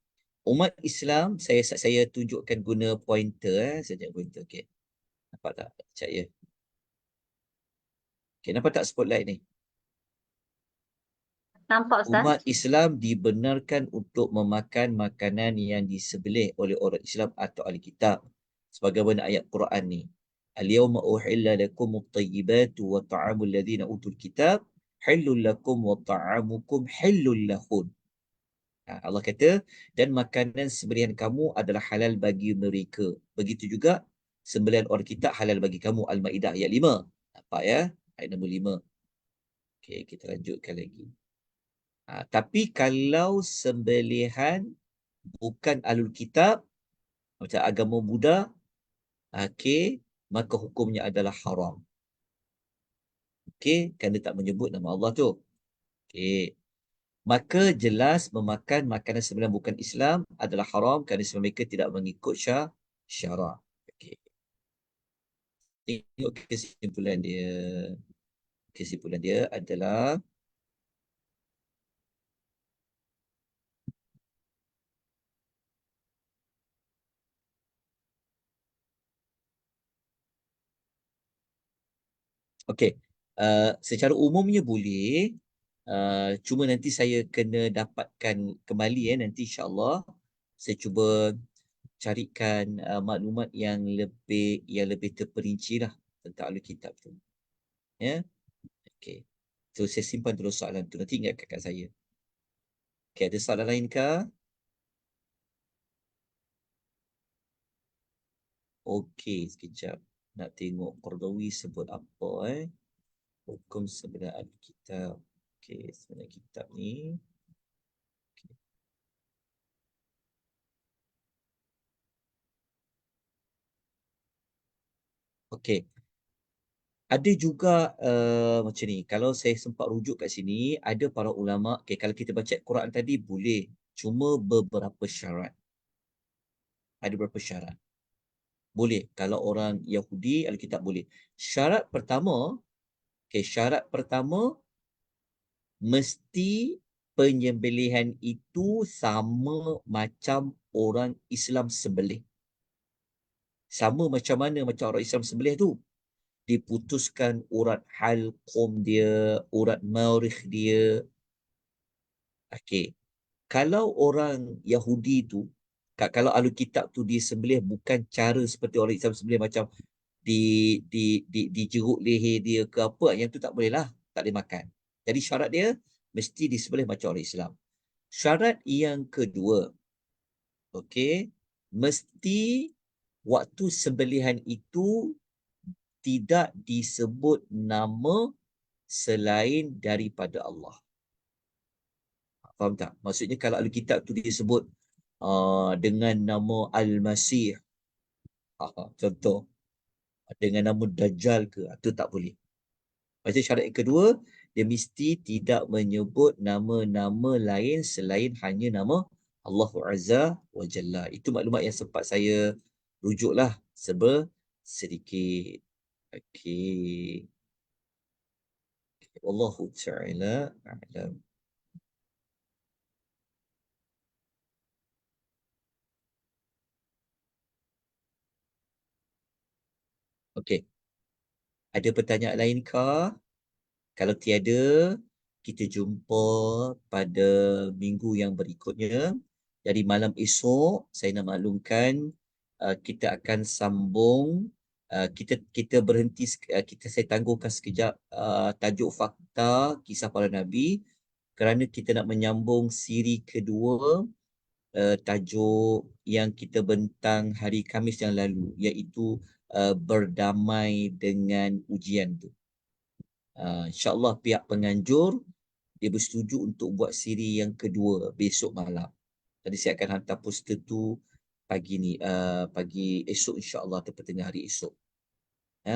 umat Islam, saya tunjukkan guna pointer. Saya tunjuk pointer. Okey. Nampak tak? Sekejap ya. Okey, nampak tak spotlight ni? Nampak Ustaz? Umat Islam dibenarkan untuk memakan makanan yang disembelih oleh orang Islam atau ahli kitab. Sebagaimana ayat Quran ni. Al-yawma uhilla lakum at-tayyibatu wa ta'amul ladzina utul kitab hillul lakum wa ta'amukum hillul lahun. Allah kata, dan makanan sembelihan kamu adalah halal bagi mereka. Begitu juga sembelihan orang kitab halal bagi kamu. Al-Ma'idah ayat 5. Nampak ya? Ayat nombor 5. Okey, kita lanjutkan lagi. Tapi kalau sembelihan bukan ahlul kitab, macam agama Buddha, maka hukumnya adalah haram. Kerana tak menyebut nama Allah tu. Maka jelas memakan makanan sembelihan bukan Islam adalah haram kerana mereka tidak mengikut syarak. Tengok kesimpulan dia. Kesimpulan dia adalah secara umumnya boleh, cuma nanti saya kena dapatkan kembali nanti insya-Allah saya cuba carikan maklumat yang lebih terperinci lah tentang ahli kitab tu. Ya. Okey. So saya simpan dulu soalan tu, nanti ingatkan kat saya. Okey, ada soalan lain ke? Okey, sekejap. Nak tengok Qardawi sebut apa hukum sebenar Alkitab. Okey, sebenar kitab ni. Okey. Ada juga macam ni. Kalau saya sempat rujuk kat sini, ada para ulama, kalau kita baca Quran tadi boleh. cuma beberapa syarat. Ada beberapa syarat. Boleh. Kalau orang Yahudi, Alkitab boleh. Syarat pertama, syarat pertama, mesti penyembelihan itu sama macam orang Islam sembelih. Sama macam mana macam orang Islam sembelih tu? Diputuskan urat halqum dia, urat maurikh dia. Okey. Kalau orang Yahudi tu, kalau ahli kitab tu dia sembelih bukan cara seperti orang Islam sembelih, macam dijeruk leher dia ke apa, yang tu tak boleh lah, tak boleh makan. Jadi syarat dia mesti disembelih macam orang Islam. Syarat yang kedua, okey, mesti waktu sembelihan itu tidak disebut nama selain daripada Allah. Faham tak? Maksudnya kalau Alkitab tu disebut dengan nama Al-Masih, contoh, dengan nama Dajjal ke, itu tak boleh. Macam syarat yang kedua, dia mesti tidak menyebut nama-nama lain selain hanya nama Allah Azza wa Jalla. Itu maklumat yang sempat saya rujuklah sedikit. Okey. Wallahu ta'ala a'lam. Okey. Ada pertanyaan lain kah? Kalau tiada, kita jumpa pada minggu yang berikutnya. Jadi malam esok, saya nak maklumkan kita akan sambung. Kita berhenti, saya tangguhkan sekejap tajuk fakta kisah para Nabi, kerana kita nak menyambung siri kedua, tajuk yang kita bentang hari Khamis yang lalu, iaitu berdamai dengan ujian tu. InsyaAllah pihak penganjur dia bersetuju untuk buat siri yang kedua besok malam. Jadi saya akan hantar poster tu pagi esok, insyaAllah, atau tengah hari esok,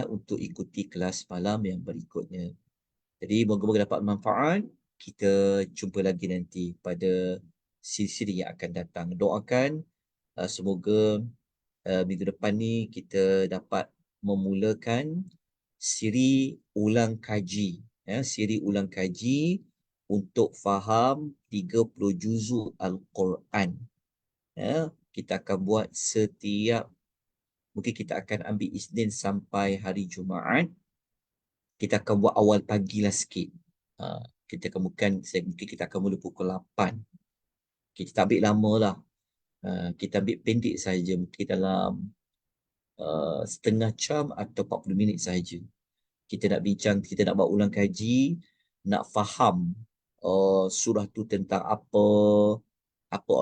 untuk ikuti kelas malam yang berikutnya. Jadi moga-moga dapat manfaat. Kita jumpa lagi nanti pada siri-siri yang akan datang. Doakan semoga minggu depan ni kita dapat memulakan siri ulang kaji, siri ulang kaji untuk faham 30 juzuk Al-Quran. Kita akan buat mungkin kita akan ambil Isnin sampai hari Jumaat. Kita akan buat awal pagi lah sikit. Mungkin kita akan mula pukul 8. Kita tak ambil lama lah. Kita ambil pendek saja, mungkin dalam setengah jam atau 40 minit saja. Kita nak bincang, kita nak buat ulang kaji, nak faham surah tu tentang apa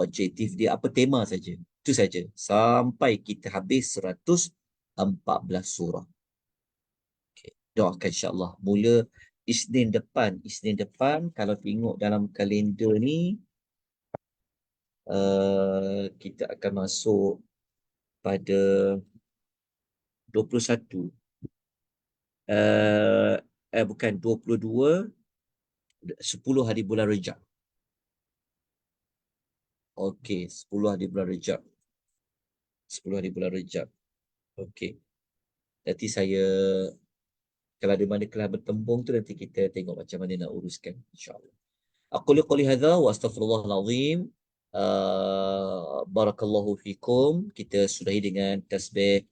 objektif dia, apa tema saja. Itu saja. Sampai kita habis 114 surah. Okay. Doakan insyaAllah. Mula Isnin depan, kalau tengok dalam kalender ni, kita akan masuk pada 21. Bukan 22, 10 hari bulan Rejab. Okey, 10 hari bulan Rejab. 10 hari bulan Rejab. Okey. Nanti saya, kalau ada mana kelas bertembung tu, nanti kita tengok macam mana nak uruskan, insyaAllah. Aqulu qouli hadza wa astaghfirullahal azim. Barakallahu fikum. Kita sudahi dengan tasbih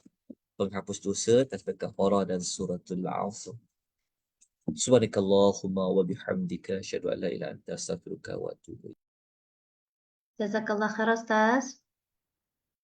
penghapus dosa, tasbih kafarah dan suratul Asr. Subhanakallahumma wa bihamdika asyhadu an la ilaha illa anta astaghfiruka wa atubu ilaik. Jazakallah khair Ustaz.